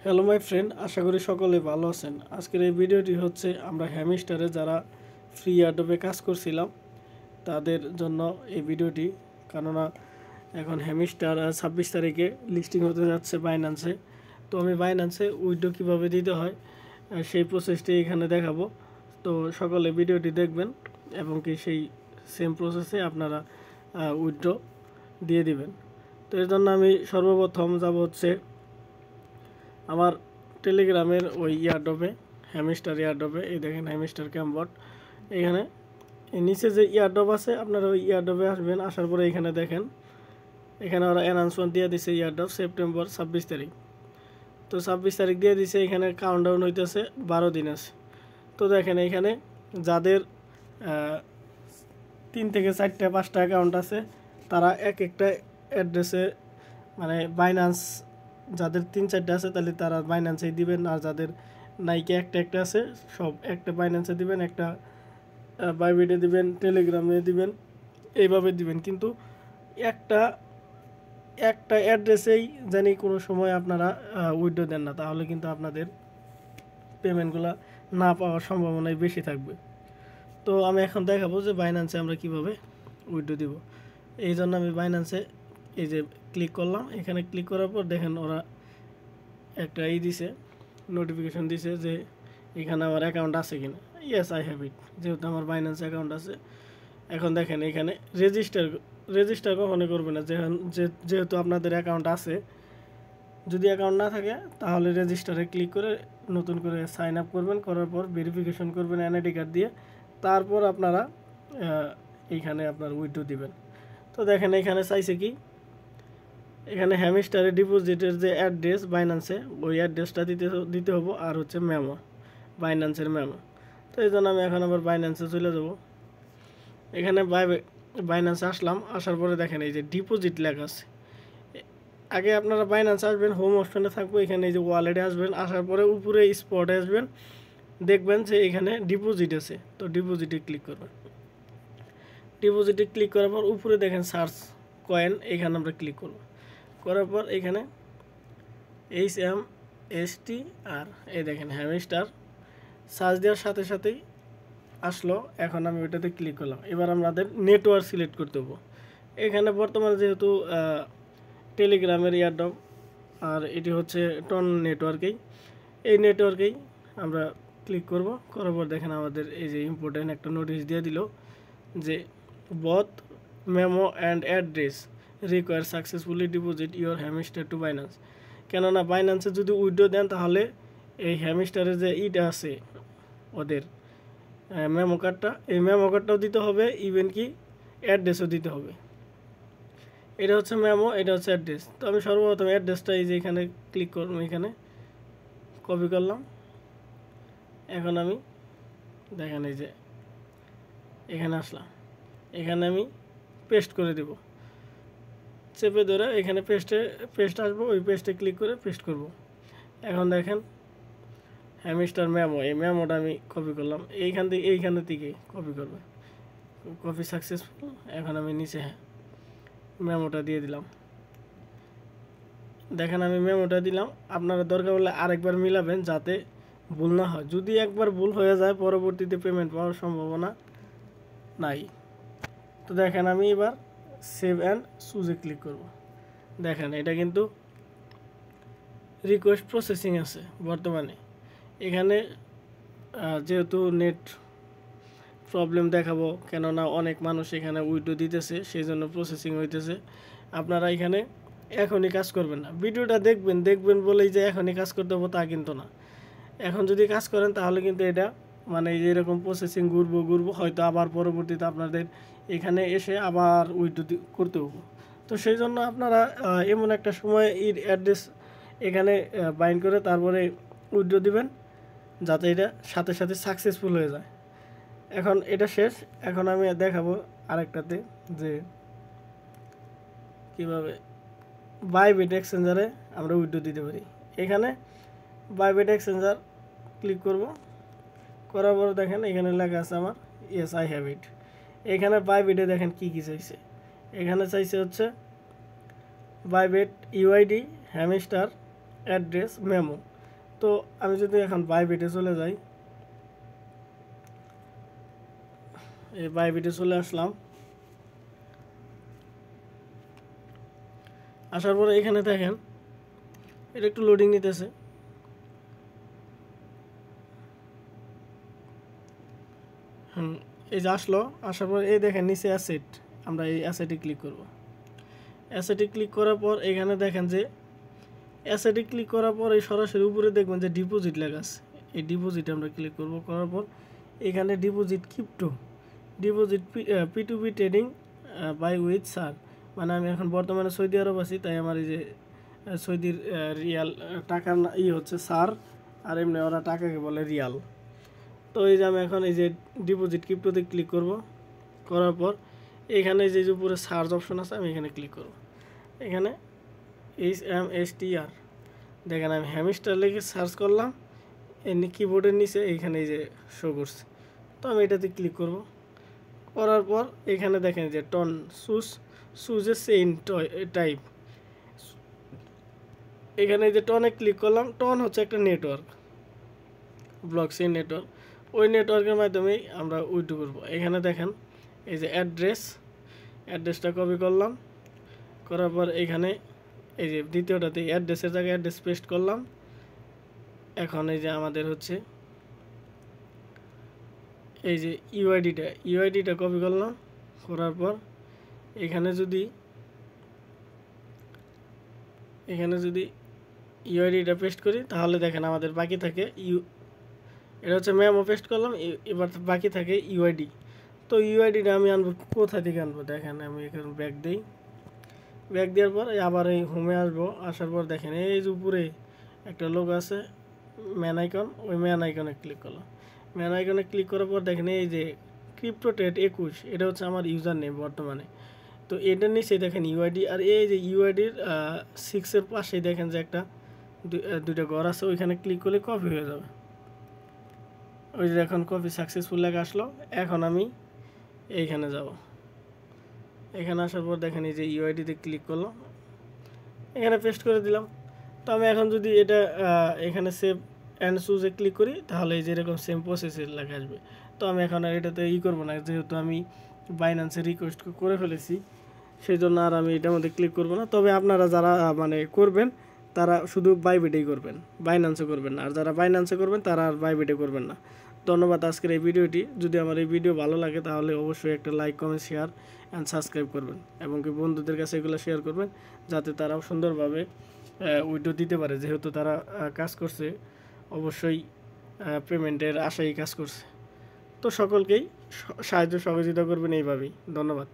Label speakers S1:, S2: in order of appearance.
S1: Hello my friend, আশা করি সকলে ভালো আছেন। আজকের এই ভিডিওটি হচ্ছে আমরা হ্যামিস্টারে যারা ফ্রি অ্যাডোবে কাজ করছিলাম তাদের জন্য এই ভিডিওটি। কেননা এখন হ্যামিস্টার 26 তারিখে লিস্টিং হতে যাচ্ছে বাইন্যান্সে। তো আমি বাইন্যান্সে উইথড্র কীভাবে দিতে হয় সেই প্রসেসটি এখানে দেখাবো। তো সকলে ভিডিওটি দেখবেন এবং কি সেই সেম প্রসেসে আপনারা উইথড্র দিয়ে দিবেন। তো এর জন্য আমি সর্বপ্রথম যাব হচ্ছে আমার টেলিগ্রামের ওই ইয়ারড্রপে, হ্যামিস্টার ইয়ারড্রপে। এই দেখেন হ্যামিস্টার ক্যাম্পবট। এখানে নিচে যে ইয়ারড্রপ আছে আপনারা ওই ইয়ারড্রপে আসবেন। আসার পরে এখানে দেখেন, এখানে ওরা অ্যানাউন্সমেন্ট দিয়ে দিছে ইয়ারড্রপ সেপ্টেম্বর 26 তারিখ। তো 26 তারিখ দিয়ে দিছে, এখানে কাউন্টডাউন হইতেছে 12 দিন আছে। তো দেখেন এখানে যাদের 3 থেকে 4টা 5টা অ্যাকাউন্ট আছে তারা এক একটা অ্যাড্রেসে, মানে বাইন্যান্স যাদের 3-4টা আছে তাহলে তারা বাইন্যান্সেই দিবেন, আর যাদের নাইকে একটা আছে সব একটা বাইন্যান্সে দিবেন, একটা বাইবিটে দিবেন, টেলিগ্রামে দিবেন, এইভাবে দিবেন। কিন্তু একটা অ্যাড্রেসেই জানি কোনো সময় আপনারা উইথড্র দেন না, তাহলে কিন্তু আপনাদের পেমেন্টগুলো না পাওয়ার সম্ভাবনাই বেশি থাকবে। তো আমি এখন দেখাবো যে বাইন্যান্সে আমরা কিভাবে উইথড্র দিব। এই জন্য আমি বাইন্যান্সে এই যে ক্লিক করলাম। এখানে ক্লিক করার পর দেখেন ওরা একটা দিছে, নোটিফিকেশন দিছে যে এখানে আমার অ্যাকাউন্ট আছে কিনা। ইয়েস, আই হ্যাভ ইট, যেহেতু আমার বাইন্যান্স অ্যাকাউন্ট আছে। এখন দেখেন এখানে রেজিস্টার কখনো করবে না, যেহেতু আপনাদের অ্যাকাউন্ট আছে। যদি অ্যাকাউন্ট না থাকে তাহলে রেজিস্টারে ক্লিক করে নতুন করে সাইন আপ করবেন, করার পর ভেরিফিকেশন করবেন এনআইডি কার্ড দিয়ে, তারপর আপনারা এইখানে আপনার উইথড্র দিবেন। তো দেখেন এখানে চাইছে কি, এখানে হ্যামিস্টারে ডিপোজিটের যে অ্যাড্রেস বাইন্যান্সে, ওই অ্যাড্রেসটা দিতে হবো, আর হচ্ছে মেমো, বাইন্যান্সের মেমো। তো এই জন্য আমি এখন আবার বাইন্যান্সে চলে যাব। এখানে বাইন্যান্সে আসলাম। আসার পরে দেখেন এই যে ডিপোজিট লেখা আছে। আগে আপনারা বাইন্যান্সে আসবেন, হোম অপশনে থাকবো, এখানে এই যে ওয়ালেটে আসবেন। আসার পরে উপরে স্পটে আসবেন, দেখবেন যে এখানে ডিপোজিট আছে। তো ডিপোজিটে ক্লিক করবেন। ডিপোজিটে ক্লিক করার পর উপরে দেখেন সার্চ কয়েন, এখানে আমরা ক্লিক করব। করার পর এখানে HMSTR, এই দেখেন হ্যামিস্টার সার্চ দেওয়ার সাথে সাথেই আসলো। এখন আমি ওইটাতে ক্লিক করলাম। এবার আমাদের নেটওয়ার্ক সিলেক্ট করতে হবে। এখানে বর্তমানে যেহেতু টেলিগ্রামের ইয়ারড্রপ, আর এটি হচ্ছে টন নেটওয়ার্কেই, এই নেটওয়ার্কেই আমরা ক্লিক করব। করার পর দেখেন আমাদের এই যে ইম্পর্টেন্ট একটা নোটিশ দিয়ে দিল যে both memo and address require successfully deposit your hamster two Binance. কেননা বাইন্যান্সে যদি উইথড্র দেন তাহলে এই হ্যামিস্টারের যে ইটা আছে ওদের মেমো কার্ডটা, এই মেমো কার্ডটাও দিতে হবে, ইভেন কি অ্যাড্রেসও দিতে হবে। এটা হচ্ছে মেমো, এটা হচ্ছে অ্যাড্রেস। তো আমি সর্বপ্রথম অ্যাড্রেসটা এই যে এখানে ক্লিক করলাম, এখানে কপি করলাম। এখন আমি দেখেন এই যে এখানে আসলাম, এখানে আমি পেস্ট করে দেব, চেপে ধরে এখানে পেস্ট আসবো, ওই পেস্টে ক্লিক করে পেস্ট করব। এখন দেখেন হ্যামিস্টার মেমো, এই মেমোটা আমি কপি করলাম, এইখানে থেকে কপি করবে, কপি সাকসেসফুল। এখন আমি নিচে মেমোটা দিয়ে দিলাম। দেখেন আমি মেমোটা দিলাম। আপনারা দরকার হলে আরেকবার মিলাবেন যাতে ভুল না হয়। যদি একবার ভুল হয়ে যায় পরবর্তীতে পেমেন্ট পাওয়ার সম্ভাবনা নাই। তো দেখেন আমি এবার সেভ অ্যান্ড চুজে ক্লিক করব। দেখেন এটা কিন্তু রিকোয়েস্ট প্রসেসিং আছে বর্তমানে। এখানে যেহেতু নেট প্রবলেম দেখাবো, কেননা অনেক মানুষ এখানে উইথড্র দিতেছে, সেই জন্য প্রসেসিং হইতেছে। আপনারা এখানে এখনই কাজ করবেন না, ভিডিওটা দেখবেন বলেই যে এখনই কাজ করতে হবে তা কিন্তু না। এখন যদি কাজ করেন তাহলে কিন্তু এটা মানে যেরকম প্রসেসিং ঘুরবো, হয়তো আবার পরবর্তীতে আপনাদের এখানে এসে আবার উইথড্র করতে হবে। তো সেই জন্য আপনারা এমন একটা সময় অ্যাড্রেস এখানে বাইন্ড করে তারপরে উইথড্র দিবেন, যাতে এটা সাথে সাথে সাকসেসফুল হয়ে যায়। এখন এটা শেষ। এখন আমি দেখাবো আরেকটাতে যে কীভাবে বাইবিট এক্সচেঞ্জারে আমরা উইথড্র দিতে পারি। এখানে বাইবিট এক্সচেঞ্জার ক্লিক করব। করার পর দেখেন এখানে লেখা আছে আমার ইয়েস আই হ্যাভ ইট। এখানে বাইবিটে দেখেন কি চাইছে। এখানে চাইছে হচ্ছে Bybit UID, hamster, address, memo. তো আমি যদি এখন বাইবিটে চলে যাই, এই বাইবিটে চলে আসলাম। আসার পরে এখানে দেখেন এটা একটু লোডিং নিতেছে। এই যে আসলো, আসার পর এই দেখেন নিচে অ্যাসেট, আমরা এই অ্যাসেটে ক্লিক করব। অ্যাসেটে ক্লিক করার পর এখানে দেখেন যে অ্যাসেটে ক্লিক করার পর এই সরাসরি উপরে দেখবেন যে ডিপোজিট লেখা আছে। এই ডিপোজিটে আমরা ক্লিক করব। করার পর এখানে deposit crypto, deposit P2P trading buy with sir, মানে আমি এখন বর্তমানে সৌদি আরব আছি, তাই আমার এই যে সৌদির রিয়াল টাকার হচ্ছে স্যার, আর এমনি ওরা টাকাকে বলে রিয়াল। তো এই যে আমি এখন এই যে ডিপোজিট ক্রিপ্টোতে ক্লিক করব। করার পর এখানে যে উপরে সার্চ অপশন আছে আমি এখানে ক্লিক করব। এখানে HMSTR দেখেন আমি হ্যামস্টার লিখে সার্চ করলাম, এমনি কিবোর্ডের নিচে এইখানে এই যে শো করছে। তো আমি এটাতে ক্লিক করব। করার পর এখানে দেখেন যে টন সুজের চেইন টাইপ, এখানে যে টনে ক্লিক করলাম। টন হচ্ছে একটা নেটওয়ার্ক, ব্লকচেইন নেটওয়ার্ক। ওই নেটওয়ার্কের মাধ্যমেই আমরা উইথড্র করব। এখানে দেখেন এই যে অ্যাড্রেসটা কপি করলাম। করার পর এখানে এই যে দ্বিতীয়টাতে অ্যাড্রেসের জায়গায় অ্যাড্রেস পেস্ট করলাম। এখন এই যে আমাদের হচ্ছে এই যে ইউআইডিটা কপি করলাম। করার পর এখানে যদি ইউআইডিটা পেস্ট করি তাহলে দেখেন আমাদের বাকি থাকে এটা হচ্ছে মেমো পেস্ট করলাম, এবার বাকি থাকে ইউআইডি। তো ইউআইডিটা আমি আনবো কোথা থেকে আনবো, দেখেন আমি এখানে ব্যাক দিই। ব্যাক দেওয়ার পর আবার এই হোমে আসবো। আসার পর দেখেন এই যে উপরে একটা লোক আছে ম্যান আইকন, ওই ম্যান আইকনে ক্লিক করলাম। ম্যান আইকনে ক্লিক করার পর দেখেন এই যে ক্রিপ্টোটেট 21, এটা হচ্ছে আমার ইউজার নেম বর্তমানে। তো এটার নিচে দেখেন ইউআইডি, আর এই যে ইউআইডির 6-এর পাশেই দেখেন যে একটা দুইটা ঘর আছে, ওইখানে ক্লিক করলে কপি হয়ে যাবে। ওই যে এখন কপি সাকসেসফুল লেখা আসলো। এখন আমি এইখানে যাব। এখানে আসার পর দেখেন এই যে ইউআইডিতে ক্লিক করলাম, এখানে পেস্ট করে দিলাম। তো আমি এখন যদি এটা এখানে সেভ অ্যান্ড চুজে ক্লিক করি তাহলে এই যে এরকম সেম প্রসেসের লেখা আসবে। তো আমি এখন আর এটাতে করবো না, যেহেতু আমি বাইন্যান্সে রিকোয়েস্ট করে ফেলেছি, সেই জন্য আর আমি এটার মধ্যে ক্লিক করবো না। তবে আপনারা যারা মানে করবেন তারা শুধু বাইবিটেই করবেন, বাইন্যান্সে করবেন না। আর যারা বাইন্যান্সে করবেন তারা আর বাইবিটে করবেন না। ধন্যবাদ আজকের এই ভিডিওটি। যদি আমার এই ভিডিও ভালো লাগে তাহলে অবশ্যই একটা like, comment, share and subscribe করবেন, এবং কি বন্ধুদের কাছে এগুলো শেয়ার করবেন যাতে তারাও সুন্দরভাবে উইড্রো দিতে পারে। যেহেতু তারা কাজ করছে, অবশ্যই পেমেন্টের আশায় কাজ করছে। তো সকলকেই সাহায্য সহযোগিতা করবেন এইভাবেই। ধন্যবাদ।